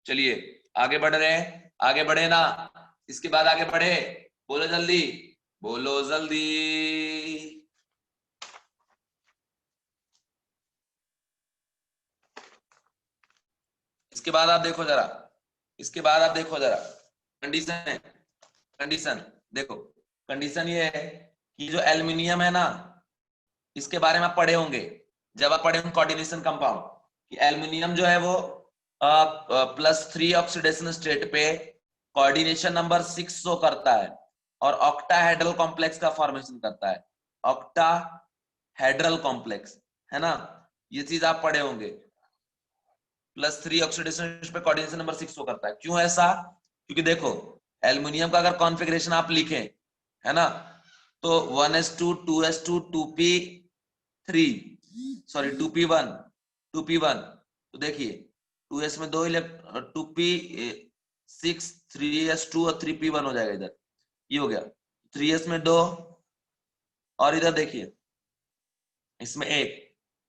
चलिए आगे बढ़ रहे हैं, आगे बढ़े ना, इसके बाद आगे बढ़े, बोलो जल्दी, बोलो जल्दी। इसके बाद आप देखो जरा, इसके बाद आप देखो जरा, कंडीशन है, कंडीशन देखो, कंडीशन ये है कि जो एल्यूमिनियम है ना, इसके बारे में आप पढ़े होंगे जब आप पढ़े होंगे कोऑर्डिनेशन कंपाउंड, कि एल्यूमिनियम जो है वो +3 ऑक्सीडेशन स्टेट पे कोऑर्डिनेशन नंबर 6 शो करता है और ऑक्टाहेड्रल कॉम्प्लेक्स का फॉर्मेशन करता है। ऑक्टाहेड्रल कॉम्प्लेक्स है ना, ये चीज आप पढ़े होंगे। +3 ऑक्सीडेशन पे कोऑर्डिनेशन नंबर 6 शो करता है। क्यों ऐसा? क्योंकि देखो एल्यूमिनियम का अगर कॉन्फ़िगरेशन आप लिखें है ना, तो 1s2 2s2 2p3 sorry 2p1 2p1, तो देखिए 2s में 2 इलेक्ट्रॉन, 2p6 3s2 और 3p1 हो जाएगा इधर, ये हो गया 3s में 2 और इधर देखिए इसमें 1,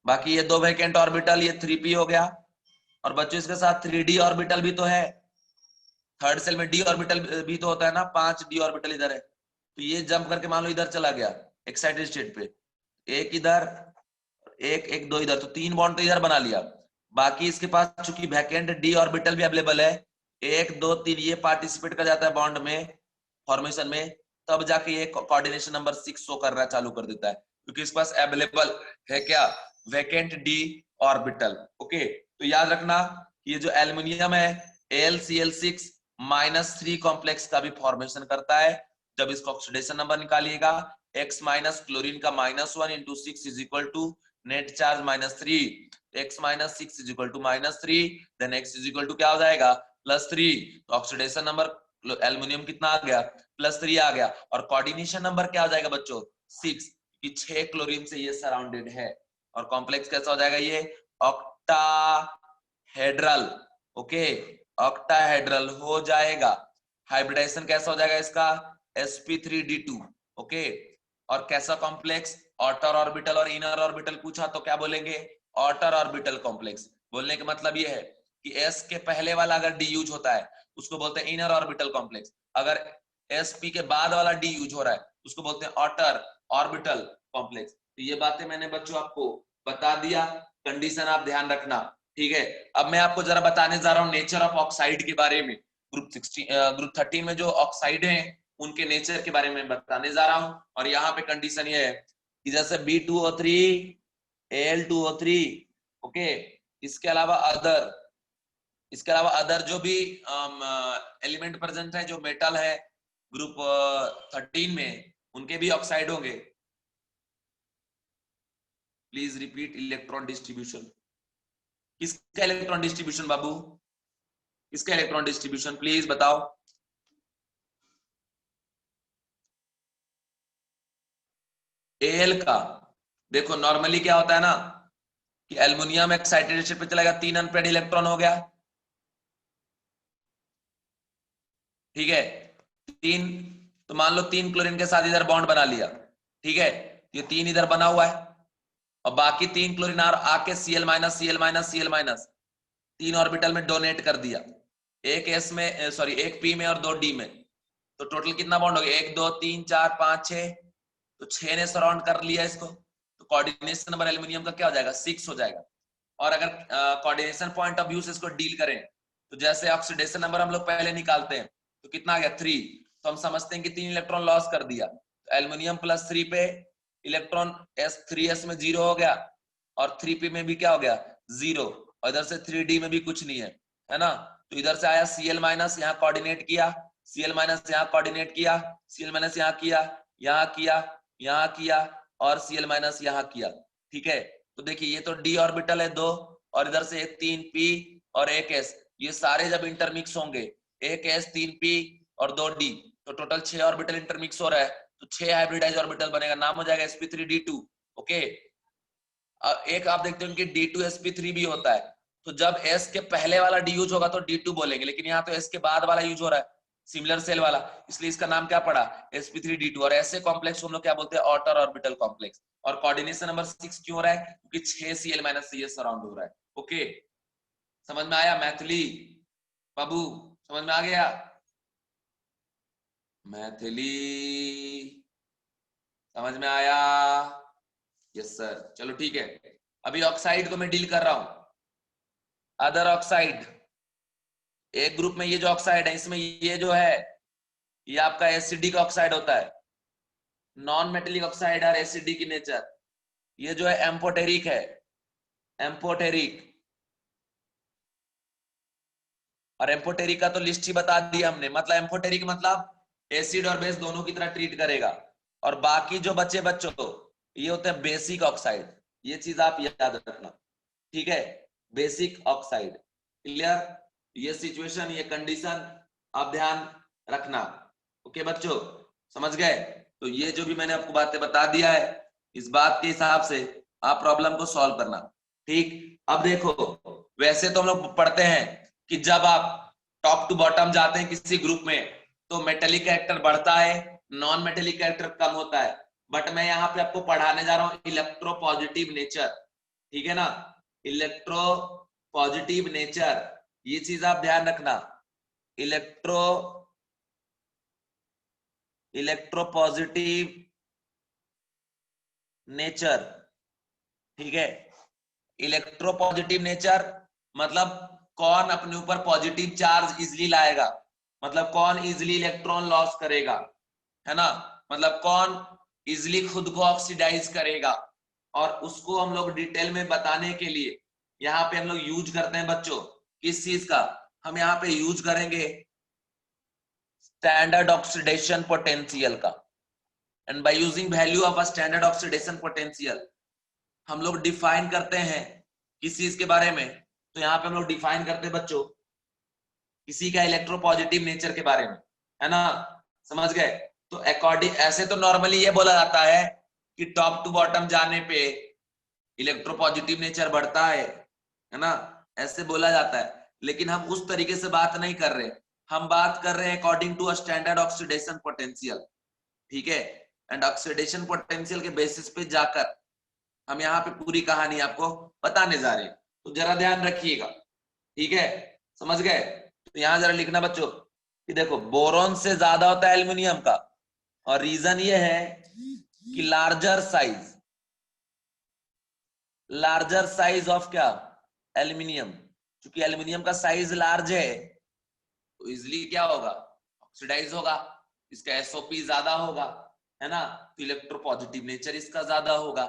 बाकी ये 2 वैकेंट ऑर्बिटल, ये 3p हो गया। और बच्चों इसके साथ 3d ऑर्बिटल भी तो है, थर्ड सेल में डी ऑर्बिटल भी तो होता है ना, 5d ऑर्बिटल इधर है, तो ये जंप करके मान लो इधर चला गया एक्साइटेड स्टेट पे, एक इधर एक एक 2 इधर, तो 3 बॉन्ड तो इधर बना लिया। बाकी इसके पास चूंकि वैकेंट डी ऑर्बिटल भी अवेलेबल है, 1 2 3 ये पार्टिसिपेट कर जाता है बॉन्ड में, फॉर्मेशन में, तब जाके ये कोऑर्डिनेशन नंबर 6 शो करना चालू कर देता है, क्योंकि इसके पास अवेलेबल है क्या, वैकेंट डी ऑर्बिटल। ओके, तो याद रखना ये जो एल्यूमिनियम है AlCl6 -3 कॉम्प्लेक्स का भी फॉर्मेशन करता है। जब इसका ऑक्सीडेशन नंबर निकालिएगा, x माइनस क्लोरीन का -1 into 6 is equal to net charge -3, x minus 6 is equal to -3, then x is equal to क्या हो जाएगा, +3, तो ऑक्सीडेशन नंबर एल्यूमिनियम कितना आ गया, +3 आ गया, और कोऑर्डिनेशन नंबर क्या हो जाएगा बच्चों, 6, कि 6 क्लोरीन से ये सराउंडेड है, और कॉम्प्लेक्स कैसा हो जाएगा ये, ऑक्टाहेड्रल। ओके, ऑक्टाहेड्रल हो जाएगा। हाइब्रिडाइजेशन कैसा हो जाएगा इसका, sp3d2। ओके, और कैसा कॉम्प्लेक्स, आउटर ऑर्बिटल और इनर ऑर्बिटल पूछा तो क्या बोलेंगे, आउटर ऑर्बिटल कॉम्प्लेक्स। बोलने का मतलब ये है कि s के पहले वाला अगर d यूज होता है उसको बोलते हैं इनर ऑर्बिटल कॉम्प्लेक्स, अगर sp के बाद वाला d यूज हो रहा है उसको बोलते हैं आउटर ऑर्बिटल कॉम्प्लेक्स। तो ये बातें मैंने बच्चों आपको बता दिया, कंडीशन आप ध्यान रखना, ठीक है। अब मैं आपको जरा बताने जा रहा हूँ नेचर ऑफ ऑक्साइड के बारे में। ग्रुप 13 में जो ऑक्साइड हैं उनके नेचर के बारे में बताने जा रहा हूँ, और यहाँ पे कंडीशन ये है कि जैसे B2O3 Al2O3, ओके, इसके अलावा अदर, इसके अलावा अदर जो भी एलिमेंट प्रेजेंट है, जो मेटल है ग्रुप 13 में, उनके भी ऑक्साइड होंगे। Please repeat electron distribution. किसका इलेक्ट्रॉन डिस्ट्रीब्यूशन बाबू, किसका इलेक्ट्रॉन डिस्ट्रीब्यूशन प्लीज बताओ। Al का देखो नॉर्मली क्या होता है ना कि एल्युमिनियम एक्साइटेड स्टेट पे चला गया, 3 अनपेड इलेक्ट्रॉन हो गया, ठीक है, 3, तो मान लो 3 क्लोरीन के साथ इधर बॉन्ड बना लिया, ठीक है, ये 3 इधर बना हुआ है, और बाकी 3 क्लोरीन आके Cl- 3 ऑर्बिटल में डोनेट कर दिया, एक s में सॉरी एक p में और 2 d में, तो टोटल कितना बॉन्ड हो गया, 1 2 3 4 5 6, तो 6 ने सराउंड कर लिया इसको, तो कोऑर्डिनेशन नंबर एल्यूमिनियम का क्या हो जाएगा, 6 हो जाएगा। और अगर कोऑर्डिनेशन पॉइंट ऑफ व्यू से इसको डील करें, तो जैसे ऑक्सीडेशन नंबर हम लोग पहले निकालते हैं, तो कितना आ गया 3, तो हम समझते हैं कि 3 इलेक्ट्रॉन लॉस कर दिया, तो एल्यूमिनियम +3 पे इलेक्ट्रॉन S3s में 0 हो गया, और 3p में भी क्या हो गया 0, और इधर से 3d में भी कुछ नहीं है ना, तो इधर से आया Cl- यहाँ कोऑर्डिनेट किया, Cl- यहाँ कोऑर्डिनेट किया, Cl- यहाँ किया, यहाँ किया, यहाँ किया, और Cl- यहाँ किया, ठीक है। तो देखिए ये तो d ऑर्बिटल है 2, और इधर से 3p और 1s, ये सारे जब इंटरमिक्स होंगे 1s 3p और 2d, तो टोटल 6 ऑर्बिटल इंटरमिक्स हो रहा है, तो 6 हाइब्रिडाइज ऑर्बिटल बनेगा, नाम हो जाएगा sp3d2। ओके, एक आप देखते हो कि D2sp3 भी होता है, तो जब S के पहले वाला D यूज होगा तो D2 बोलेंगे, लेकिन यहाँ तो S के बाद वाला यूज हो रहा है, सिमिलर सेल वाला, इसलिए इसका नाम क्या पड़ा, sp3d2। और ऐसे कॉम्प्लेक्स हम लोग क्या बोलते हैं, आउटर ऑर्बिटल कॉम्प्लेक्स। और कोऑर्डिनेशन नंबर 6 क्यों हो रहा है, क्योंकि 6 Cl- से ये सराउंड हो रहा है। ओके, समझ में आया मैथिली, बाबू समझ में आ गया? मैथिली समझ में आया? यस सर, चलो ठीक है। अभी ऑक्साइड को मैं डील कर रहा हूं। अदर ऑक्साइड, एक ग्रुप में ये जो ऑक्साइड है, इसमें ये जो है ये आपका एसिडिक ऑक्साइड होता है, नॉन मेटेलिक ऑक्साइड और एसिडिक की नेचर। ये जो है एम्फोटेरिक है, एम्फोटेरिक। और एम्फोटेरिक का तो लिस्ट ही बता दिया हमने, मतलब एम्फोटेरिक मतलब एसिड और बेस दोनों की तरह ट्रीट करेगा। और बाकी जो बच्चे बच्चों ये होते हैं बेसिक ऑक्साइड। ये चीज आप याद रखना, ठीक है? Basic oxide, clear? ये सिचुएशन, ये कंडीशन आप ध्यान रखना। ओके बच्चों, समझ गए? तो ये जो भी मैंने आपको बातें बता दिया है, इस बात के हिसाब से आप प्रॉब्लम को सॉल्व करना, ठीक? अब देखो, वैसे तो हम लोग पढ़ते हैं कि जब आप टॉप टू बॉटम जाते हैं किसी ग्रुप में, तो मेटेलिक कैरेक्टर बढ़ता है, नॉन मेटेलिक कैरेक्टर कम होता है। बट मैं यहाँ पे आपको पढ़ाने जा रहा हूँ इलेक्ट्रो पॉजिटिव नेचर, ठीक है ना? इलेक्ट्रो पॉजिटिव नेचर, ये चीज आप ध्यान रखना। इलेक्ट्रो पॉजिटिव नेचर, ठीक है? इलेक्ट्रो पॉजिटिव नेचर मतलब कौन अपने ऊपर पॉजिटिव चार्ज इजिली लाएगा, मतलब कौन इजिली इलेक्ट्रॉन लॉस करेगा, है ना? मतलब कौन इजिली खुद को ऑक्सीडाइज करेगा। और उसको हम लोग डिटेल में बताने के लिए यहाँ पे हम लोग यूज करते हैं बच्चों, किस चीज का? हम यहाँ पे यूज करेंगे स्टैंडर्ड ऑक्सीडेशन पोटेंशियल का। And by using value of a standard oxidation potential हम लोग डिफाइन करते हैं किस चीज के बारे में? तो यहाँ पे हम लोग डिफाइन करते हैं बच्चों किसी का इलेक्ट्रोपॉजिटिव नेचर के बारे में, है ना? समझ गए? तो अकॉर्डिंग, ऐसे तो नॉर्मली ये बोला जाता है कि टॉप टू बॉटम जाने पे इलेक्ट्रोपॉजिटिव नेचर बढ़ता है ना? ऐसे बोला जाता है, लेकिन हम उस तरीके से बात नहीं कर रहे। हम बात कर रहे हैं according to a standard oxidation potential, ठीक है? एंड ऑक्सीडेशन पोटेंशियल के बेसिस पे जाकर हम यहाँ पे पूरी कहानी आपको बताने जा रहे हैं, तो जरा ध्यान रखिएगा, ठीक है? समझ गए? तो यहां जरा लिखना बच्चों कि देखो, बोरॉन से ज्यादा होता है एल्युमिनियम का, और रीजन ये है कि लार्जर साइज ऑफ क्या? एल्युमिनियम। क्योंकि एल्युमिनियम का साइज लार्ज है, तो इजिली क्या होगा? ऑक्सीडाइज होगा। इसका एसओपी ज्यादा होगा, है ना? तो इलेक्ट्रोपॉजिटिव नेचर इसका ज्यादा होगा।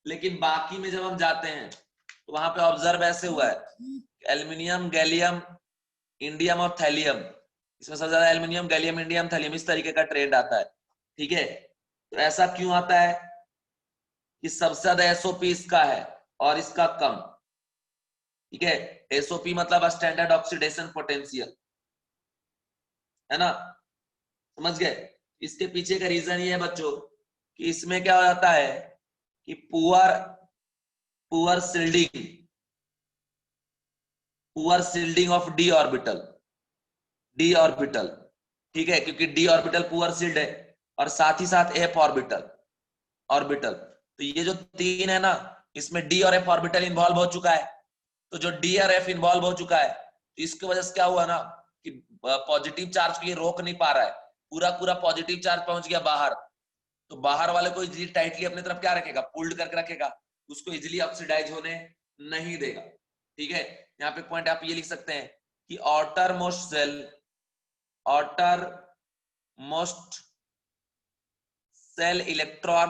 लेकिन बाकी में जब हम जाते हैं तो वहां पे ऑब्जर्व ऐसे हुआ है, एल्युमिनियम, गैलियम, इंडियम और थैलियम, इसमें सबसे ज्यादा एल्युमिनियम, गैलियम, इंडियम, थैलियम, इस तरीके का ट्रेंड आता है, ठीक है? तो ऐसा क्यों आता है कि सबसे ज्यादा एसओपी इसका है और इसका कम, ठीक है? एसओपी मतलब स्टैंडर्ड ऑक्सीडेशन पोटेंशियल, है ना? समझ गए? इसके पीछे का रीजन ये है बच्चों कि इसमें क्या हो जाता है कि poor shielding of D orbital, ठीक है? क्योंकि डी ऑर्बिटल पुअर सील्ड है, और साथ ही साथ एफ ऑर्बिटल। तो ये जो तीन है ना, इसमें डी और एफ ऑर्बिटल इन्वॉल्व हो चुका है। तो जो डी और एफ इन्वॉल्व हो चुका है, तो इसकी वजह से क्या हुआ ना कि पॉजिटिव चार्ज को ये रोक नहीं पा रहा है, पूरा पूरा पॉजिटिव चार्ज पहुंच गया बाहर। तो बाहर वाले को इजिली टाइटली अपनी तरफ क्या रखेगा? पुल्ड करके रखेगा, उसको इजिली ऑक्सीडाइज होने नहीं देगा, ठीक है? यहाँ पे पॉइंट आप ये लिख सकते हैं कि outer most cell electron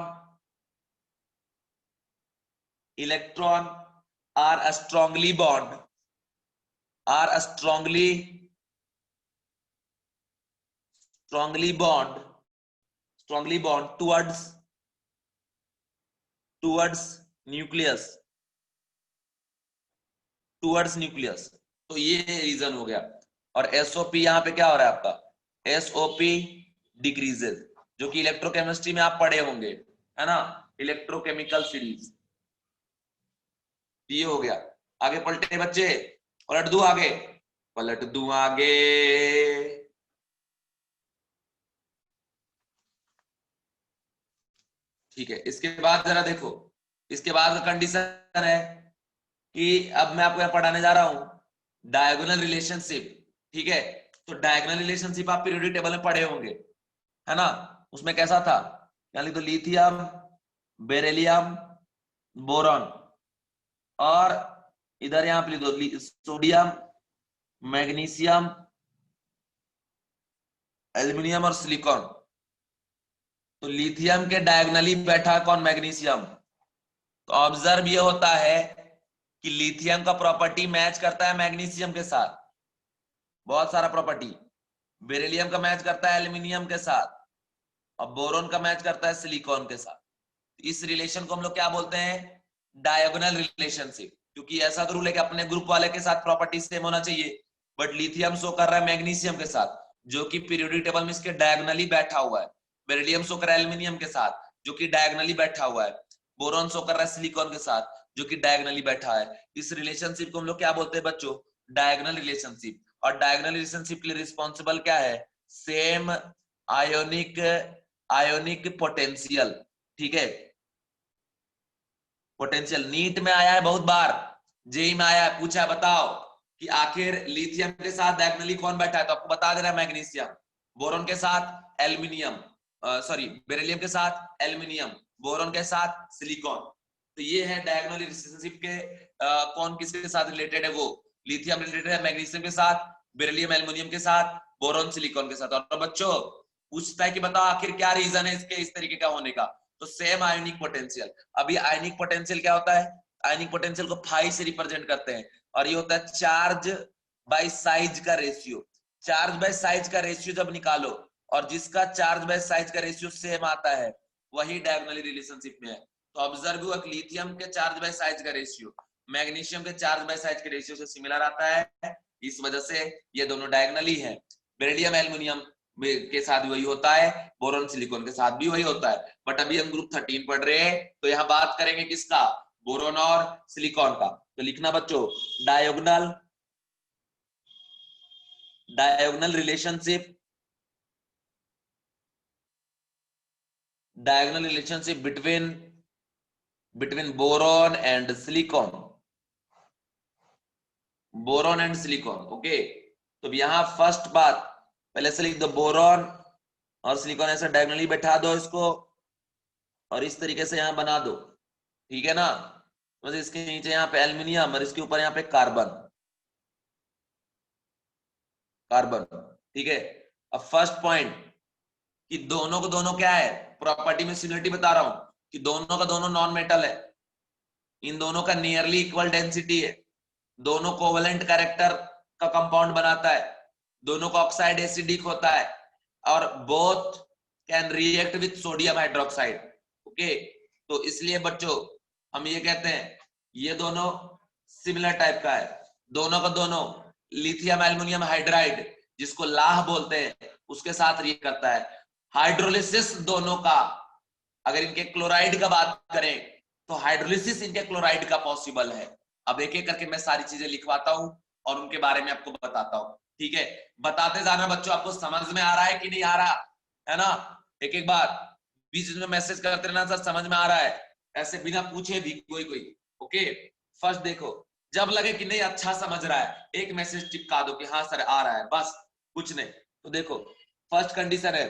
are strongly bond towards nucleus तो ये रीजन हो गया। और एसओपी यहाँ पे क्या हो रहा है आपका? एसओपी डिक्रीजेस, जो कि इलेक्ट्रोकेमिस्ट्री में आप पढ़े होंगे, है ना? इलेक्ट्रोकेमिकल सीरीज, ये हो गया। आगे पलटे बच्चे, पलट दूं आगे। ठीक है, इसके बाद जरा देखो, इसके बाद कंडीशन है कि अब मैं आपको यहाँ पढ़ाने जा रहा हूं डायगोनल रिलेशनशिप, ठीक है। तो डायगोनल रिलेशनशिप आप पीरियोडिक टेबल में पढ़े होंगे, है ना। उसमें कैसा था, यानी तो लिथियम, बेरिलियम, बोरॉन, और इधर यहां पे लिख दो सोडियम, मैग्नीशियम, एल्यूमिनियम और सिलिकॉन। तो लिथियम के डायगोनली बैठा कौन, मैग्नीशियम। तो ऑब्जर्व ये होता है कि लिथियम का प्रॉपर्टी मैच करता है मैग्नीशियम के साथ, बहुत सारा प्रॉपर्टी। बेरिलियम का मैच करता है एल्यूमिनियम के साथ, और बोरोन का मैच करता है सिलिकॉन के साथ। इस रिलेशन को हम लोग क्या बोलते हैं, डायगोनल रिलेशनशिप। क्योंकि ऐसा तो रूल है कि अपने ग्रुप वाले के साथ प्रॉपर्टी सेम होना चाहिए, बट लिथियम शो कर रहा है मैग्नीशियम के साथ, जो कि पीरियोडिक टेबल में इसके डायगोनली बैठा हुआ है। बेरिलियम शो कर रहा है एल्यूमिनियम के साथ, जो कि डायगोनली बैठा हुआ है। बोरॉन शो कर रहा है सिलिकॉन के साथ, जो कि डायगोनली बैठा है। इस रिलेशनशिप को हम लोग क्या बोलते हैं बच्चों, डायगोनल रिलेशनशिप। और डायगोनल रिलेशनशिप के लिए रिस्पॉन्सिबल क्या है, सेम आयोनिक आयोनिक पोटेंशियल। ठीक है, पोटेंशियल नीट में आया है बहुत बार, जेई में आया है, पूछा है बताओ कि आखिर लिथियम के साथ डायगोनली कौन बैठा है, तो आपको बता देना है मैग्नीशियम। बोरॉन के साथ एल्यूमिनियम, सॉरी बेरिलियम के साथ एल्यूमिनियम, बोरॉन के साथ सिलिकॉन। तो ये है डायगोनल रिलेशनशिप के कौन किसके साथ रिलेटेड है, वो लिथियम रिलेटेड है मैग्नीशियम के साथ, बेरिलियम एल्यूमिनियम के साथ, बोरॉन सिलिकॉन के साथ। और बच्चों पूछता है कि बताओ आखिर क्या रीजन है इसके इस तरीके का होने का, तो सेम आयोनिक पोटेंशियल। अभी आयोनिक पोटेंशियल क्या होता है, आयोनिक पोटेंशियल को फाई से रिप्रेजेंट करते हैं, और ये होता है चार्ज बाय साइज का रेशियो। चार्ज बाय साइज का रेशियो जब निकालो, और जिसका चार्ज बाय साइज का रेशियो सेम आता है, वही डायगोनली रिलेशनशिप में है। तो ऑब्जर्व हुआ कि लिथियम के चार्ज बाय साइज का रेशियो मैग्नीशियम के चार्ज बाय साइज के रेशियो से सिमिलर आता है, इस वजह से ये दोनों डायगोनली है। बेरिलियम एल्यूमिनियम के साथ भी वही होता है, बोरॉन सिलिकॉन के साथ भी वही होता है। बट अभी हम ग्रुप 13 पढ़ रहे हैं, तो यहाँ बात करेंगे किसका, बोरॉन और सिलिकॉन का। तो लिखना बच्चों, diagonal diagonal relationship, diagonal relationship between boron and silicon, boron and silicon. Okay, तो यहां फर्स्ट बात पहले से लिख दो, बोरॉन और सिलिकॉन ऐसा डायगोनली बैठा दो इसको, और इस तरीके से यहां बना दो, ठीक है ना। बस इसके नीचे यहाँ पे एल्यूमिनियम और इसके ऊपर यहाँ पे कार्बन, कार्बन, ठीक है। अब फर्स्ट पॉइंट कि दोनों को दोनों क्या है, प्रॉपर्टी में सिमिलरिटी बता रहा हूं कि दोनों का दोनों नॉन मेटल है, इन दोनों का नियरली इक्वल डेंसिटी है, दोनों कोवेलेंट कैरेक्टर का कंपाउंड बनाता है, दोनों का ऑक्साइड एसिडिक होता है, और both can react with sodium hydroxide. Okay, तो इसलिए बच्चों हम ये कहते हैं ये दोनों सिमिलर टाइप का है। दोनों का दोनों लिथियम एल्युमिनियम हाइड्राइड, जिसको लाह बोलते हैं, उसके साथ रिएक्ट करता है। हाइड्रोलिसिस दोनों का, अगर इनके क्लोराइड का बात करें तो हाइड्रोलिसिस इनके क्लोराइड का पॉसिबल है। अब एक एक करके मैं सारी चीजें लिखवाता हूं और उनके बारे में आपको बताता हूं, ठीक है। बताते जाना बच्चों, आपको समझ में आ रहा है कि नहीं आ रहा है ना। एक एक बार बीच में मैसेज करते रहना, सर समझ में आ रहा है, ऐसे बिना पूछे भी कोई कोई। ओके, फर्स्ट देखो, जब लगे कि नहीं अच्छा समझ रहा है, एक मैसेज चिपका दो कि हाँ सर आ रहा है, बस कुछ नहीं। तो देखो फर्स्ट कंडीशन है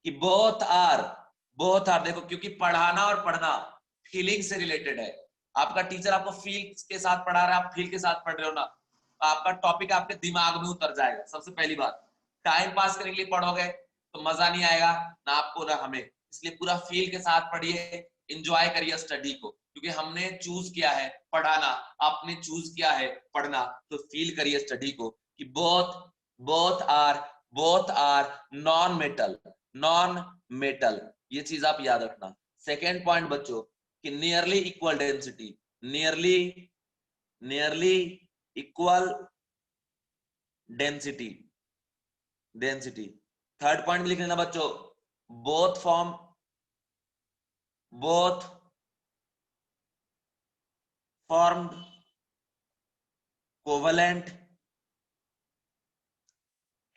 कि बोथ आर देखो, क्योंकि पढ़ाना और पढ़ना फीलिंग से रिलेटेड है। आपका टीचर आपको फील के साथ पढ़ा रहा है, आप फील के साथ पढ़ रहे हो ना, तो आपका टॉपिक आपके दिमाग में उतर जाएगा। सबसे पहली बात, टाइम पास करने के लिए पढ़ोगे तो मजा नहीं आएगा ना आपको ना हमें, इसलिए पूरा फील के साथ पढ़िए, एंजॉय करिए स्टडी को, क्योंकि हमने चूज किया है पढ़ाना, आपने चूज किया है पढ़ना, तो फील करिए स्टडी को कि both both are non metal, ये चीज आप याद रखना। सेकेंड पॉइंट बच्चों कि nearly equal density, nearly equal density density. Third point लिख लेना बच्चों, both formed covalent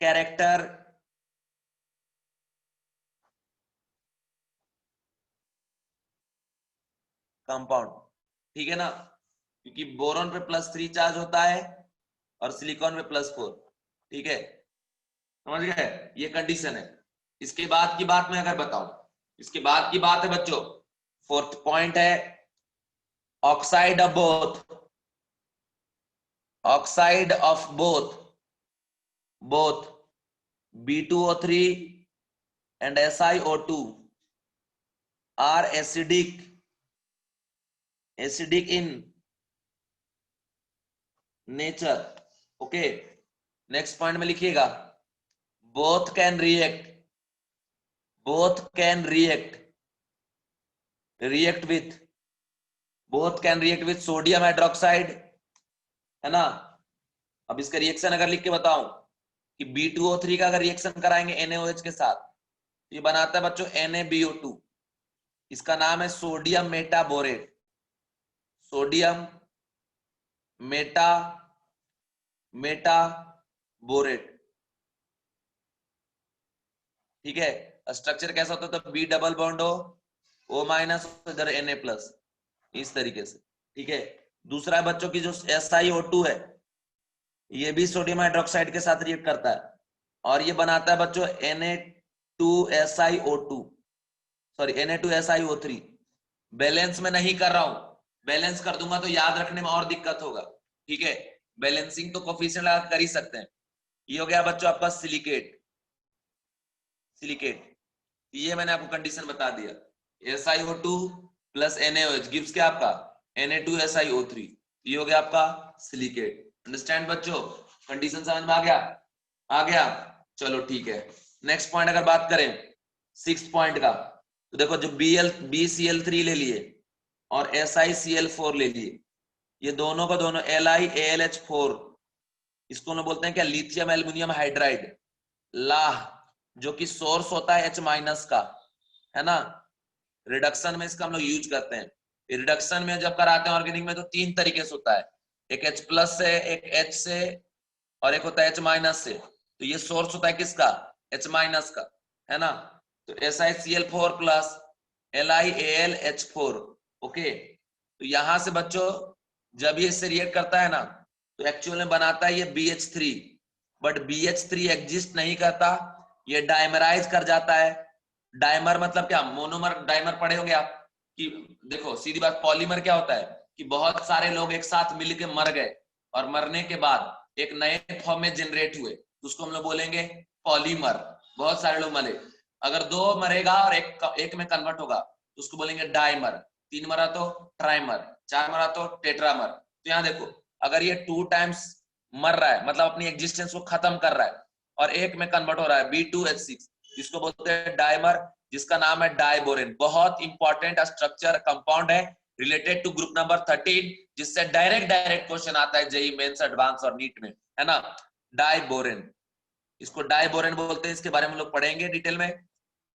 character compound, ठीक है ना। क्योंकि बोरॉन पे +3 चार्ज होता है और सिलिकॉन पे +4, ठीक है, समझ गए, ये कंडीशन है। इसके बाद की बात मैं अगर बताऊं, इसके बाद की बात है बच्चों, फोर्थ पॉइंट है oxide of both, oxide of both B2O3 and SiO2 are acidic in nature. Okay, next point में लिखिएगा both can react, both can react with, both can react with sodium hydroxide, है ना। अब इसका reaction अगर लिख के बताऊं कि B2O3 का अगर रिएक्शन कराएंगे NaOH के साथ, ये बनाता है बच्चों NaBO2, इसका नाम है सोडियम मेटाबोरेट, सोडियम मेटाबोरेट, ठीक है। स्ट्रक्चर कैसा होता है, तो B double bond O minus, इधर Na+, इस तरीके से, ठीक है। दूसरा बच्चों की जो SiO2 है, ये भी सोडियम हाइड्रोक्साइड के साथ रिएक्ट करता है और ये बनाता है बच्चों Na2SiO2, सॉरी Na2SiO3। बैलेंस में नहीं कर रहा हूं, बैलेंस कर दूंगा तो याद रखने में और दिक्कत होगा, ठीक है। बैलेंसिंग तो कोफिशिएंट लगा कर ही सकते हैं। ये हो गया बच्चों आपका सिलिकेट, ये मैंने आपको कंडीशन बता दिया, SiO2 प्लस NaOH गिव्स क्या आपका Na2SiO3, ये हो गया आपका सिलिकेट। अंडरस्टैंड बच्चों, कंडीशन समझ में आ गया, चलो ठीक है। नेक्स्ट पॉइंट अगर बात करें सिक्स पॉइंट का, तो देखो जो BCl3 ले लिए और SiCl4 ले लिए, ये दोनों का दोनों LiAlH4, इसको ना बोलते हैं क्या, लिथियम एल्युमिनियम हाइड्राइड, लाह, जो कि सोर्स होता है H- का, है ना। रिडक्शन में इसका हम लोग यूज करते हैं। रिडक्शन में जब कराते हैं ऑर्गेनिक में तो तीन तरीके से होता है, एक H+ से, एक H से, और एक होता है H- से। तो ये सोर्स होता है किसका, H- का, है ना। तो SiCl4 प्लस LiAlH4, ओके। तो यहां से बच्चों जब ये इससे रिएक्ट करता है ना, तो एक्चुअल में बनाता है ये BH3, बट BH3 एग्जिस्ट नहीं करता, ये डायमराइज कर जाता है। डायमर मतलब क्या, मोनोमर डायमर पढ़े होंगे आप, कि देखो सीधी बात, पॉलीमर क्या होता है कि बहुत सारे लोग एक साथ मिलके मर गए और मरने के बाद एक नए फॉर्म में जनरेट हुए, उसको हम लोग बोलेंगे पॉलीमर। बहुत सारे लोग मरे, अगर दो मरेगा और एक में कन्वर्ट होगा तो उसको बोलेंगे डाइमर, तीन मरा तो ट्राइमर, चार मरा तो टेट्रामर। तो यहाँ देखो, अगर ये 2 टाइम्स मर रहा है मतलब अपनी एग्जिस्टेंस को खत्म कर रहा है और एक में कन्वर्ट हो रहा है B2H6, जिसको बोलते हैं डाइमर, जिसका नाम है डाइबोरेन। बहुत इंपॉर्टेंट स्ट्रक्चर कंपाउंड है रिलेटेड टू ग्रुप नंबर 13, जिससे डायरेक्ट क्वेश्चन आता है जेई मेंस एडवांस और नीट में, है ना। डाइबोरेन, इसको डाइबोरेन बोलते हैं, इसके बारे में हम लोग पढ़ेंगे डिटेल में।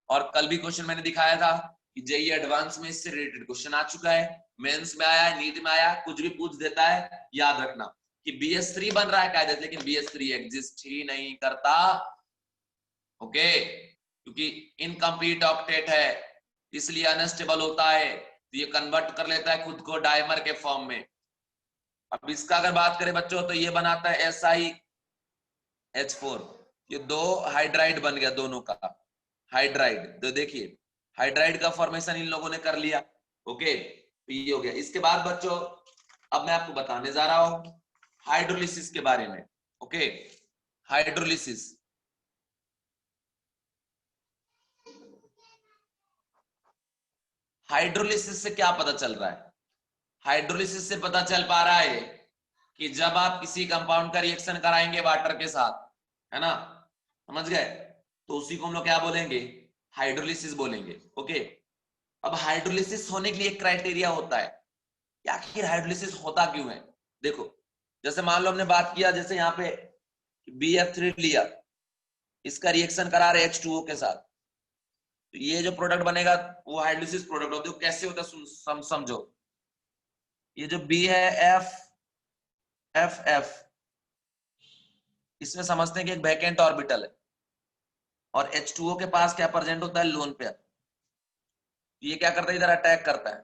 और कल भी क्वेश्चन मैंने दिखाया था कि जेई एडवांस में इससे रिलेटेड क्वेश्चन आ चुका है, मेंस में आया है, नीट में आया, कुछ भी पूछ देता है, याद रखना कि BH3 बन रहा है कायदे, लेकिन BH3 एग्जिस्ट ही नहीं करता, ओके, क्योंकि इनकम्प्लीट ऑक्टेट है, इसलिए अनस्टेबल होता है, तो ये कन्वर्ट कर लेता है खुद को डाइमर के फॉर्म में। अब इसका अगर बात करें बच्चों, तो ये बनाता है SiH4, ये दो हाइड्राइड बन गया, दोनों का हाइड्राइड। तो देखिए हाइड्राइड का फॉर्मेशन इन लोगों ने कर लिया, ओके, तो ये हो गया। इसके बाद बच्चों अब मैं आपको बताने जा रहा हूं हाइड्रोलिसिस के बारे में, ओके। हाइड्रोलिसिस, हाइड्रोलिसिस से क्या पता चल रहा है, हाइड्रोलिसिस से पता चल पा रहा है कि जब आप किसी कंपाउंड का रिएक्शन कराएंगे वाटर के साथ, है ना, समझ गए, तो उसी को हम लोग क्या बोलेंगे, हाइड्रोलिसिस बोलेंगे, ओके। अब हाइड्रोलिसिस होने के लिए एक क्राइटेरिया होता है कि आखिर हाइड्रोलिसिस होता क्यों है। देखो जैसे मान लो हमने बात किया, जैसे यहाँ पे BF3 लिया, इसका रिएक्शन करा रहे H2O के साथ, तो ये जो प्रोडक्ट बनेगा वो हाइड्रोलिसिस प्रोडक्ट होते हैं। कैसे होता है समझो, ये जो B है F इसमें समझते हैं कि एक वैकेंट ऑर्बिटल है और H2O के पास क्या प्रेजेंट होता है, लोन पेयर। ये क्या करता है, इधर अटैक करता है,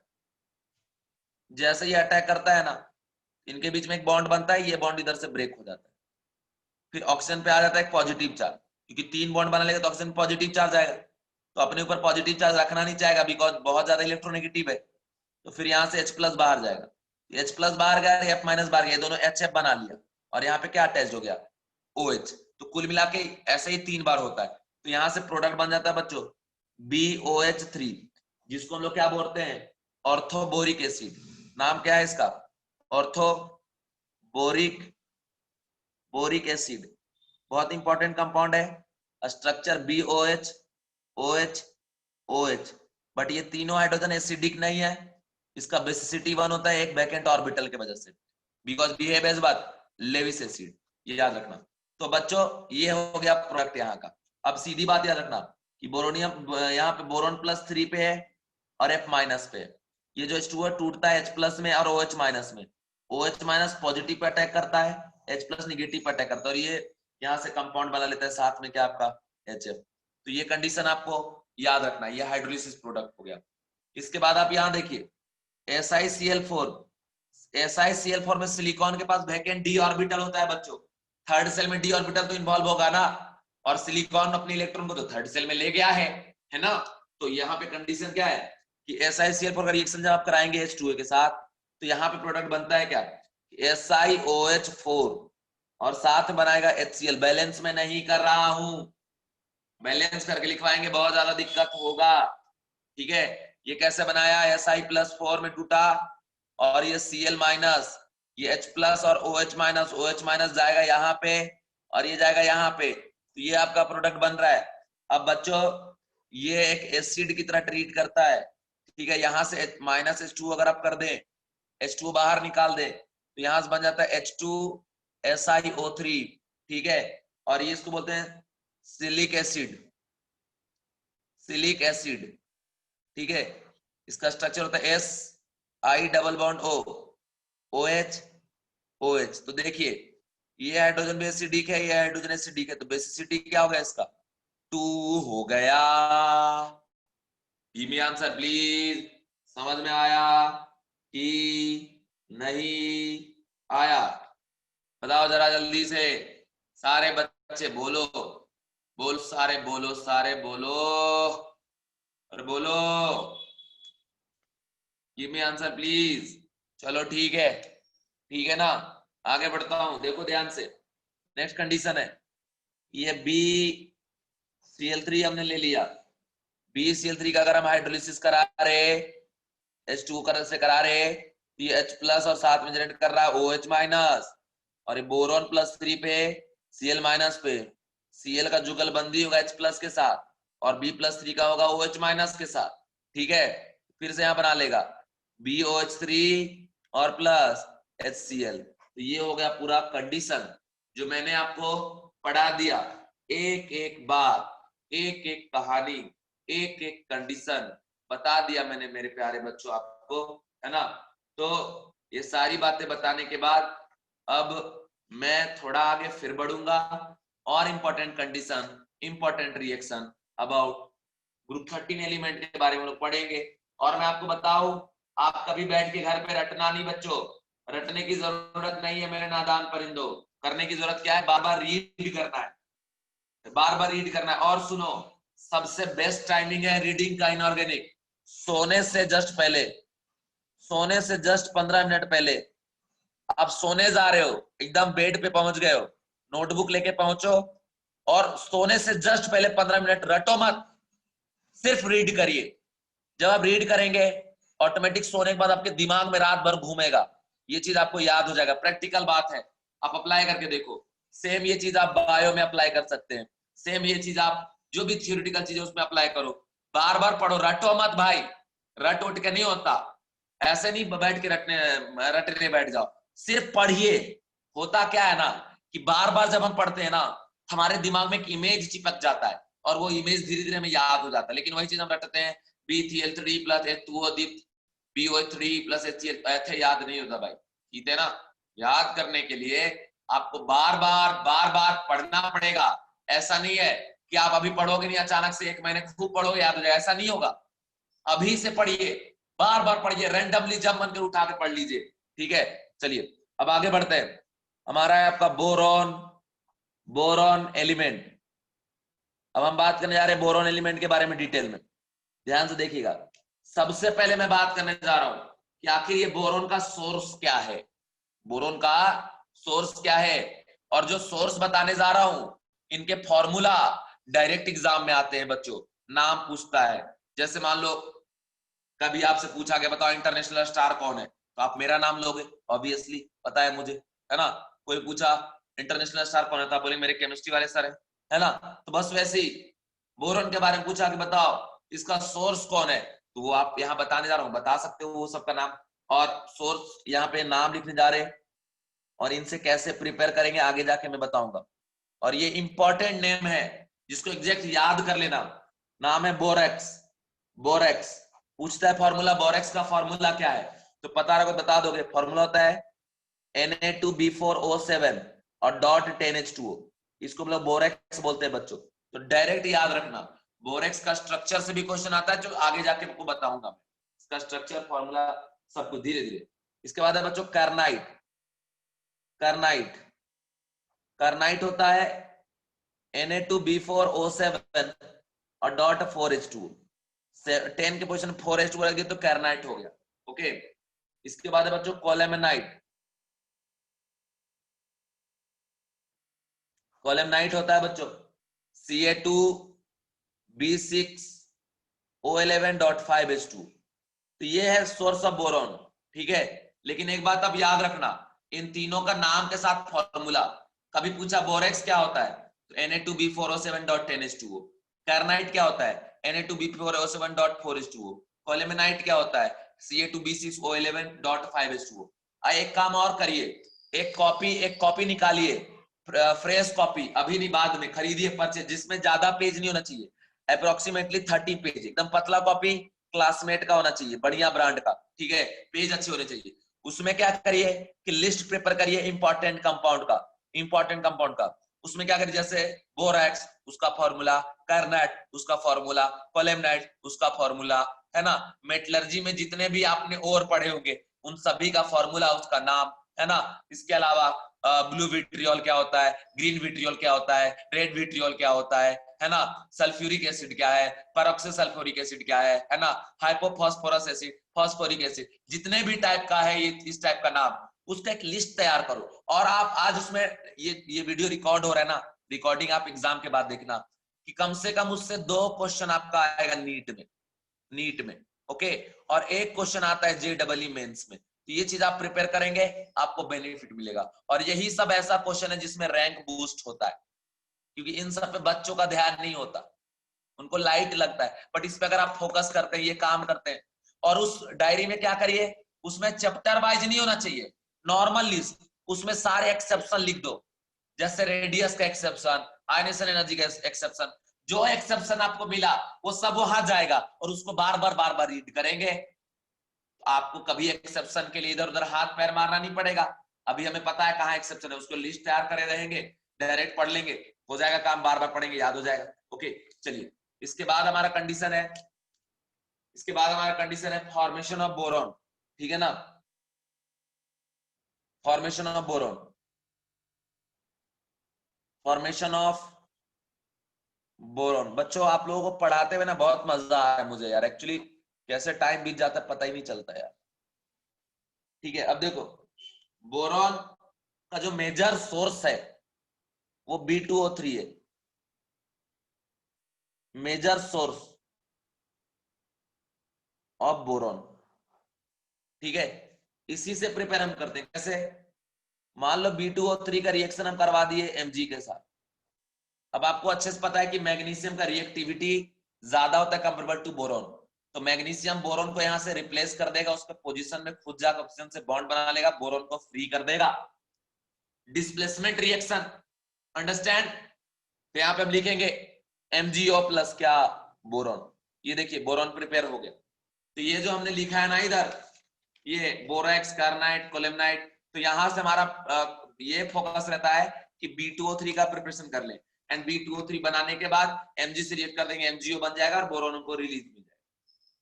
जैसे ये अटैक करता है ना, इनके बीच में एक बॉन्ड बनता है, ये बॉन्ड इधर से ब्रेक हो जाता है, फिर ऑक्सीजन पे आ जाता है एक पॉजिटिव चार्ज, क्योंकि 3 बॉन्ड बना लेगा तो ऑक्सीजन पॉजिटिव चार्ज आएगा, तो अपने ऊपर पॉजिटिव चार्ज रखना नहीं चाहेगा बिकॉज बहुत ज्यादा इलेक्ट्रोनेगेटिव है। तो फिर यहाँ से H+ बाहर जाएगा, H+ बाहर गया, F- बाहर गया, दोनों HF बना लिया, और यहाँ पे क्या अटैच हो गया, OH। तो कुल मिला के ऐसे ही 3 बार होता है। तो यहाँ से प्रोडक्ट बन जाता है बच्चों BOH3, जिसको हम लोग क्या बोलते हैं, ऑर्थोबोरिक एसिड। नाम क्या है इसका, ऑर्थोबोरिक बोरिक एसिड। बहुत इंपॉर्टेंट कंपाउंड है, structure BOH OH OH, but ये तीनों हाइड्रोजन एसिडिक नहीं है। इसका बेसिसिटी 1 होता है एक वैकेंट ऑर्बिटल के वजह से, because behave as what, Lewis acid, ये याद रखना। तो बच्चों ये हो गया प्रोडक्ट यहाँ का। अब सीधी बात याद रखना कि बोरोनियम यहाँ पे बोरोन +3 पे है और F- पे है। ये जो H2O टूटता है H+ में और OH- में, OH- पॉजिटिव पे अटैक करता है, H+ निगेटिव पे अटैक करता है, और ये यहाँ से कंपाउंड बना लेता है साथ में क्या आपका HF। तो ये कंडीशन आपको याद रखना, ये हाइड्रोलिसिस प्रोडक्ट हो गया। इसके बाद आप यहाँ देखिए SiCl4, SiCl4 में सिलिकॉन के पास वैकेंट d ऑर्बिटल होता है बच्चों। थर्ड सेल में d ऑर्बिटल तो इन्वॉल्व होगा ना, और सिलिकॉन अपने इलेक्ट्रॉन को तो थर्ड सेल में ले गया है ना। तो यहाँ पे कंडीशन क्या है कि SiCl4 का रिएक्शन जब आप कराएंगे H2O के साथ, तो यहाँ पे प्रोडक्ट बनता है क्या, SiOH4, और साथ बनाएगा HCl। बैलेंस में नहीं कर रहा हूं, बैलेंस करके लिखवाएंगे बहुत ज्यादा दिक्कत होगा, ठीक है। ये कैसे बनाया, Si+4 में टूटा, और ये Cl-, ये H+ और OH- जाएगा यहाँ पे, और ये जाएगा यहाँ पे, तो ये आपका प्रोडक्ट बन रहा है। अब बच्चों ये एक एसिड की तरह ट्रीट करता है, ठीक है। यहाँ से -H2 अगर आप कर दें, H2 बाहर निकाल दे, तो यहां से बन जाता है H2SiO3, ठीक है। और ये इसको बोलते हैं सिलिक एसिड, सिलिक एसिड, ठीक है। इसका स्ट्रक्चर होता है Si♭O OH OH। तो देखिए ये हाइड्रोजन बेसिडिक है, ये हाइड्रोजन एसिडिक है, तो बेसिसिटी क्या हो गया इसका, 2 हो गया। गिव मी आंसर प्लीज, समझ में आया कि नहीं आया, बताओ जरा जल्दी से, सारे बच्चे बोलो, बोल सारे बोलो, सारे बोलो, और बोलो, गिव मी आंसर प्लीज। चलो ठीक है ना, आगे बढ़ता हूं, देखो ध्यान से। नेक्स्ट कंडीशन है, ये BCl3 हमने ले लिया, BCl3 का अगर हम हाइड्रोलिसिस करा रहे, H2 से करा रहे, तो ये H+ और साथ में जनरेट कर रहा है OH-, और ये बोरोन +3 पे Cl- पे, Cl का जुगलबंदी होगा H+ के साथ, और B+3 का होगा OH- के साथ, ठीक है। फिर से यहां बना लेगा BOH3 और प्लस HCl। तो ये हो गया पूरा कंडीशन जो मैंने आपको पढ़ा दिया, एक एक बात, एक एक कहानी, एक एक कंडीशन बता दिया मैंने मेरे प्यारे बच्चों आपको, है ना। तो ये सारी बातें बताने के बाद अब मैं थोड़ा आगे फिर बढ़ूंगा, और important condition, important reaction about group 13 element के बारे में लोग पढ़ेंगे। और मैं आपको बताऊं, आप कभी बैठ के घर पे रटना नहीं बच्चों, रटने की जरूरत नहीं है मेरे नादान परिंदों। करने की जरूरत क्या है, बार बार रीड करना है, बार बार रीड करना है। और सुनो, सबसे बेस्ट टाइमिंग है रीडिंग का इनऑर्गेनिक, सोने से जस्ट पहले, सोने से जस्ट 15 मिनट पहले। आप सोने जा रहे हो, एकदम बेड पे पहुंच गए हो, नोटबुक लेके पहुंचो, और सोने से जस्ट पहले 15 मिनट रटो मत, सिर्फ रीड करिए। जब आप रीड करेंगे, ऑटोमेटिक सोने के बाद आपके दिमाग में रात भर घूमेगा, ये चीज आपको याद हो जाएगा। प्रैक्टिकल बात है, आप अप्लाई करके देखो। सेम ये चीज आप बायो में अप्लाई कर सकते हैं, सेम ये चीज आप जो भी थियोरिटिकल चीज है उसमें अप्लाई करो। बार बार पढ़ो, रटो मत भाई, रट उठ के नहीं होता, ऐसे नहीं बैठ के रटने बैठ जाओ, सिर्फ पढ़िए। होता क्या है ना कि बार बार जब हम पढ़ते हैं ना, हमारे दिमाग में एक इमेज चिपक जाता है, और वो इमेज धीरे धीरे हमें याद हो जाता है। लेकिन वही चीज हम रटते हैं, BCl3 + H2O दीप्त, BO3 + HCl, ऐसे याद नहीं होता भाई, ठीक है ना। याद करने के लिए आपको बार बार पढ़ना पड़ेगा। ऐसा नहीं है कि आप अभी पढ़ोगे नहीं, अचानक से 1 महीने खूब पढ़ोगे याद हो जाएगा, ऐसा नहीं होगा। अभी से पढ़िए, बार बार पढ़िए, रैंडमली जब मन कर उठा के पढ़ लीजिए, ठीक है। चलिए अब आगे बढ़ते हैं। हमारा है आपका बोरॉन, बोरॉन एलिमेंट। अब हम बात करने जा रहे हैं बोरॉन एलिमेंट के बारे में डिटेल में, ध्यान से देखिएगा। सबसे पहले मैं बात करने जा रहा हूं कि आखिर ये बोरॉन का सोर्स क्या है, बोरॉन का सोर्स क्या है। और जो सोर्स बताने जा रहा हूं, इनके फॉर्मूला डायरेक्ट एग्जाम में आते हैं बच्चों, नाम पूछता है। जैसे मान लो कभी आपसे पूछा गया बताओ इंटरनेशनल स्टार कौन है, तो आप मेरा नाम लोगे, ऑब्वियसली पता है मुझे, है ना। कोई पूछा इंटरनेशनल स्टार कौन है, तो आप बोले मेरे केमिस्ट्री वाले सर है ना। तो बस वैसे ही बोरॉन के बारे में पूछा कि बताओ इसका सोर्स कौन है, तो वो आप यहाँ बताने जा रहा हूँ, बता सकते हो वो सबका नाम। और सोर्स यहाँ पे नाम लिखने जा रहे हैं, और इनसे कैसे प्रिपेयर करेंगे आगे जाके मैं बताऊंगा। और ये इंपॉर्टेंट नेम है जिसको एग्जैक्ट याद कर लेना, नाम है बोरेक्स। बोरेक्स पूछता है फॉर्मूला, बोरेक्स का फॉर्मूला क्या है, तो पता रखो बता दोगे। फॉर्मूला होता है Na2B4O7 और डॉट 10H2O, इसको हम लोग बोरेक्स बोलते हैं बच्चों। तो डायरेक्ट याद रखना, बोरेक्स का स्ट्रक्चर से भी क्वेश्चन आता है जो आगे जाके आपको बताऊंगा मैं, इसका स्ट्रक्चर फॉर्मूला सब कुछ धीरे धीरे। इसके बाद है बच्चों कार्नाइट। कार्नाइट, कार्नाइट होता है Na2B4O7 और डॉट 4H2O। 10 के पोजीशन 4H2O लग गई तो कार्नाइट हो गया। ओके, इसके बाद है बच्चों कोलेमेनाइट। कोलेमेनाइट होता है बच्चों Ca2B6O11.5H2। तो ये है सोर्स ऑफ बोरॉन, ठीक है। लेकिन एक बात अब याद रखना, इन तीनों का नाम के साथ फॉर्मूला। कभी पूछा बोरेक्स क्या होता है, तो Na2B4O7.10H2O। कार्नाइट क्या होता है, Na2B4O7.4H2O। कोलेमेनाइट क्या होता है, Ca2B6O11.5H2O। एक काम और करिए, एक कॉपी निकालिए, फ्रेश कॉपी, अभी नहीं बाद में खरीदिए परचेज, जिसमें ज्यादा पेज नहीं होना चाहिए, अप्रोक्सीमेटली 30 पेज, एकदम पतला कॉपी, क्लासमेट का होना चाहिए, बढ़िया ब्रांड का, ठीक है, पेज अच्छे होने चाहिए। उसमें क्या करिए कि लिस्ट प्रिपेयर करिए इंपॉर्टेंट कंपाउंड का, इंपॉर्टेंट कंपाउंड का। उसमें क्या करिए, जैसे बोरैक्स उसका फॉर्मूला, कार्नाइट उसका फॉर्मूला, कोलेमेनाइट उसका फॉर्मूला, है ना। मेटलर्जी में जितने भी आपने और पढ़े होंगे उन सभी का फॉर्मूला, उसका नाम, है ना। इसके अलावा ब्लू विट्रियोल क्या होता है, ग्रीन विट्रियोल क्या होता है, रेड विट्रियोल क्या होता है ना। सल्फ्यूरिक एसिड क्या है, पेरोक्सो सल्फ्यूरिक एसिड क्या है ना। हाइपोफॉस्फोरस एसिड, फास्फोरिक एसिड, जितने भी टाइप का है ये इस टाइप का नाम, उसका एक लिस्ट तैयार करो। और आप आज उसमें ये वीडियो रिकॉर्ड हो रहा है ना, रिकॉर्डिंग आप एग्जाम के बाद देखना कि कम से कम उससे 2 क्वेश्चन आपका आएगा नीट में, नीट में। ओके, और एक क्वेश्चन आता है JEE मेंस में। तो ये चीज आप प्रिपेयर करेंगे आपको बेनिफिट मिलेगा। और यही सब ऐसा क्वेश्चन है जिसमें रैंक बूस्ट होता है, क्योंकि इन सब पे बच्चों का ध्यान नहीं होता, उनको लाइट लगता है, बट इस पे अगर आप फोकस करते हैं, ये काम करते हैं। और उस डायरी में क्या करिए, उसमें चैप्टर वाइज नहीं होना चाहिए, नॉर्मल लिस्ट, उसमें सारे एक्सेप्शन लिख दो। जैसे रेडियस का एक्सेप्शन, आयनेशन एनर्जी का एक्सेप्शन, जो एक्सेप्शन आपको मिला वो सब वहां जाएगा, और उसको बार बार रीड करेंगे। आपको कभी एक्सेप्शन के लिए इधर उधर हाथ पैर मारना नहीं पड़ेगा। अभी हमें पता है कहाँ एक्सेप्शन है, उसको लिस्ट तैयार करे रहेंगे, डायरेक्ट पढ़ लेंगे, हो जाएगा काम, बार बार पढ़ेंगे याद हो जाएगा। ओके, चलिए इसके बाद हमारा कंडीशन है, इसके बाद हमारा कंडीशन है फॉर्मेशन ऑफ बोरॉन, ठीक है ना। Formation of boron, formation of boron. बच्चों आप लोगों को पढ़ाते हुए ना बहुत मजा आ रहा है मुझे यार, एक्चुअली कैसे टाइम बीत जाता है पता ही नहीं चलता यार। ठीक है, अब देखो बोरॉन का जो मेजर सोर्स है वो B2O3 है, मेजर सोर्स ऑफ बोरॉन, ठीक है। इसी से प्रिपेयर हम करते हैं, कैसे, मान लो B2O3 का रिएक्शन हम करवा दिए Mg के साथ। अब आपको अच्छे से पता है कि मैग्नीशियम का रिएक्टिविटी ज्यादा होता है कंपेरेबल टू बोरॉन, तो मैग्नीशियम बोरॉन को यहां से रिप्लेस कर देगा, उसके पोजीशन में खुद जाकर ऑक्सीजन से बॉन्ड बना लेगा, बोरॉन को फ्री कर देगा। Displacement reaction, understand. तो यहाँ पे हम लिखेंगे MgO प्लस क्या, बोरॉन। ये देखिए बोरॉन प्रिपेयर हो गया। तो ये जो हमने लिखा है ना इधर, ये बोरेक्स, कार्नाइट, कोलेमेनाइट, तो यहां से हमारा ये फोकस रहता है कि B2O3 का प्रिपरेशन कर लें, एंड B2O3 बनाने के बाद Mg से रिएक्ट कर देंगे, MgO बन जाएगा और बोरॉन को रिलीज मिल जाएगा।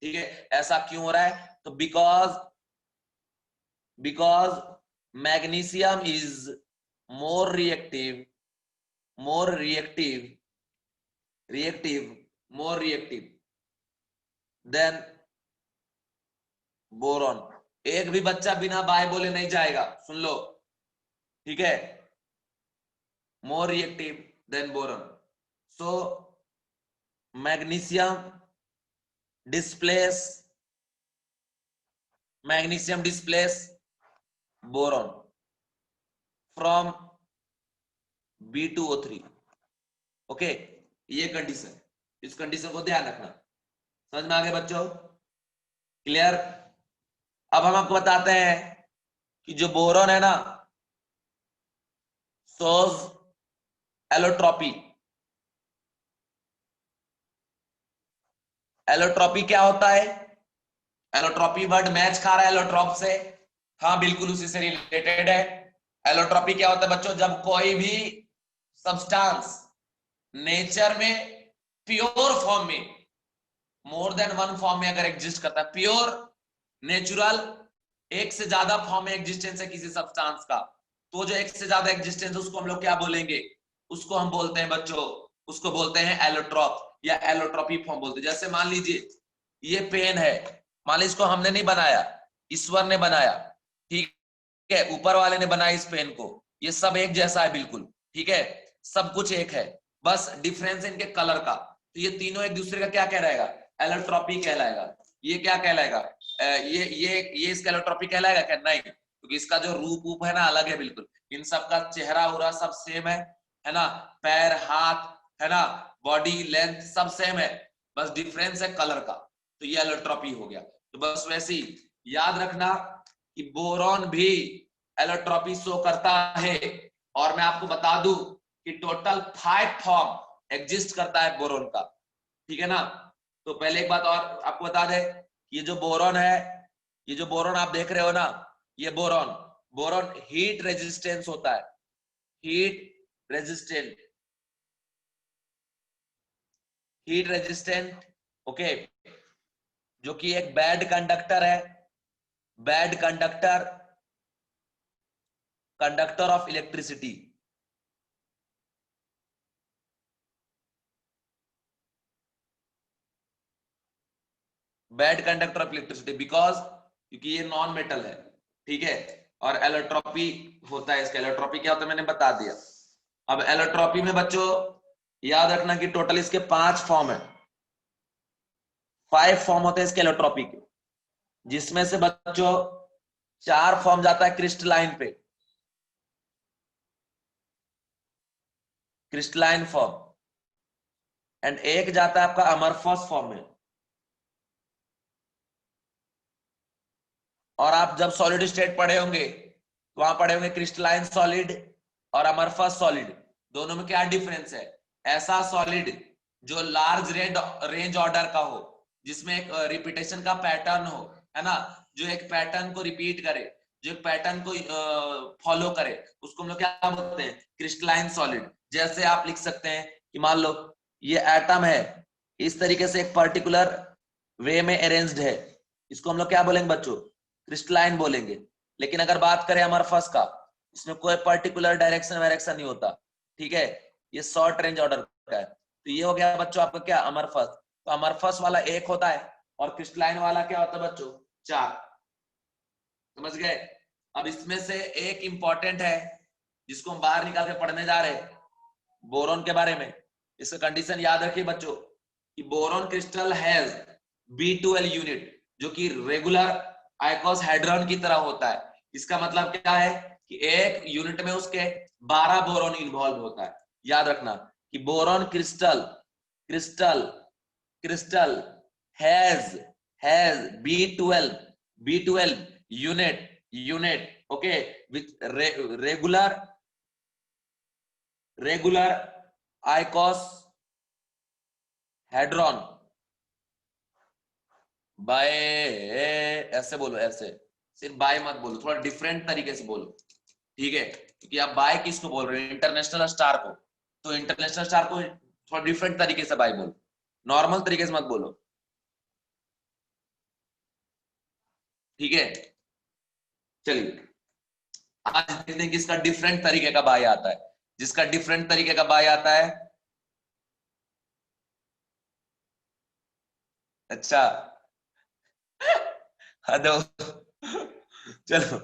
ठीक है, ऐसा क्यों हो रहा है, तो because magnesium is more reactive more reactive more reactive than boron. एक भी बच्चा बिना बाय बोले नहीं जाएगा, सुन लो, ठीक है। more reactive than boron, so magnesium displace boron from B2O3। Okay, ये कंडीशन, इस कंडीशन को ध्यान रखना। समझ में आ गया बच्चों? क्लियर? अब हम आपको बताते हैं कि जो बोरॉन है ना, सोज एलोट्रॉपी। एलोट्रॉपी क्या होता है? एलोट्रॉपी वर्ड मैच खा रहा है एलोट्रॉप से, हाँ बिल्कुल उसी से रिलेटेड है। एलोट्रॉपी क्या होता है बच्चों? जब कोई भी सब्सटेंस नेचर में प्योर फॉर्म में, मोर देन वन फॉर्म में अगर एग्जिस्ट करता है, प्योर नेचुरल, एक से ज्यादा फॉर्म में एग्जिस्टेंस है किसी सब्सटेंस का, तो जो एक से ज्यादा एग्जिस्टेंस उसको हम लोग क्या बोलेंगे? उसको हम बोलते हैं बच्चों, उसको बोलते हैं एलोट्रॉप या एलोट्रॉपी फॉर्म बोलते हैं। जैसे मान लीजिए ये पेन है, मान लीजिए इसको हमने नहीं बनाया, ईश्वर ने बनाया, ठीक है, ऊपर वाले ने बनाया इस पेन को। ये सब एक जैसा है बिल्कुल, ठीक है, सब कुछ एक है, बस डिफरेंस इनके कलर का। तो ये तीनों एक दूसरे का क्या कहलाएगा? एलोट्रॉपी कहलाएगा। ये क्या कहलाएगा? ये इसका एलोट्रॉपी कहलाएगा क्या? नहीं, क्योंकि इसका जो रूप है ना अलग है बिल्कुल। इन सब का चेहरा उरा सब सेम है ना, पैर हाथ है ना, बॉडी लेंथ सब सेम है, बस डिफरेंस है कलर का। तो ये एलोट्रॉपी हो गया। तो बस वैसे ही याद रखना कि बोरॉन भी एलोट्रॉपी शो करता है। और मैं आपको बता दूं कि टोटल 5 फॉर्म एग्जिस्ट करता है बोरॉन का, ठीक है ना। तो पहले एक बात और आपको बता दे, ये जो बोरॉन है, ये जो बोरॉन आप देख रहे हो ना, ये बोरॉन बोरॉन हीट रेजिस्टेंस होता है, heat resistant, heat resistant, okay, जो कि एक बैड कंडक्टर है, bad conductor, conductor of electricity. Bad conductor of electricity because, क्योंकि ये नॉन मेटल है, ठीक है। और एलोट्रॉपी होता है इसका। एलोट्रॉपी क्या होता है मैंने बता दिया। अब एलोट्रॉपी में बच्चों याद रखना कि टोटल इसके 5 फॉर्म है, 5 फॉर्म होते हैं इसके एलोट्रॉपी के, जिसमें से बच्चों 4 फॉर्म जाता है क्रिस्टलाइन पे, क्रिस्टलाइन फॉर्म, एंड एक जाता है आपका अमरफस फॉर्म में। और आप जब सॉलिड स्टेट पढ़े होंगे तो वहां पढ़े होंगे क्रिस्टलाइन सॉलिड और अमरफस सॉलिड, दोनों में क्या डिफरेंस है? ऐसा सॉलिड जो लार्ज रेंज ऑर्डर का हो, जिसमें एक रिपीटेशन का पैटर्न हो, है ना, जो एक पैटर्न को रिपीट करे, जो एक पैटर्न को फॉलो करे, उसको हम लोग क्या बोलते हैं? Crystalline solid. जैसे आप लिख सकते हैं कि मान लो ये एटम है, इस तरीके से एक पर्टिकुलर वे में अरेंज्ड है, इसको हम लोग क्या बोलेंगे बच्चों? क्रिस्टलाइन बोलेंगे। लेकिन अगर बात करें अमरफस का, इसमें कोई पर्टिकुलर डायरेक्शन वायरेक्शन नहीं होता, ठीक है, ये शॉर्ट रेंज ऑर्डर का है। तो ये हो गया बच्चों आपका क्या? अमरफस। तो अमरफस वाला एक होता है और क्रिस्टलाइन वाला क्या होता है बच्चों? 4। समझ गए? अब इसमें से एक इंपॉर्टेंट है जिसको हम बाहर निकाल के पढ़ने जा रहे हैं, बोरॉन के बारे में। इसका कंडीशन याद रखिए बच्चों कि boron crystal has B12 unit, जो कि रेगुलर आइकोसहेड्रॉन की तरह होता है। इसका मतलब क्या है कि एक यूनिट में उसके 12 बोरॉन इन्वॉल्व होता है। याद रखना कि boron crystal crystal crystal has B12 unit okay, with regular icosahedron by, ऐसे बोलो, ऐसे सिर्फ बाय मत बोलो, थोड़ा डिफरेंट तरीके से बोलो, ठीक है, क्योंकि आप बाय किसको बोल रहे हो? इंटरनेशनल स्टार को। तो इंटरनेशनल स्टार को थोड़ा डिफरेंट तरीके से बाय बोलो, नॉर्मल तरीके से मत बोलो, ठीक है। चलिए आज देखते हैं कि इसका डिफरेंट तरीके का बाय आता है। जिसका डिफरेंट तरीके का बाय आता है? अच्छा, हद हो। चलो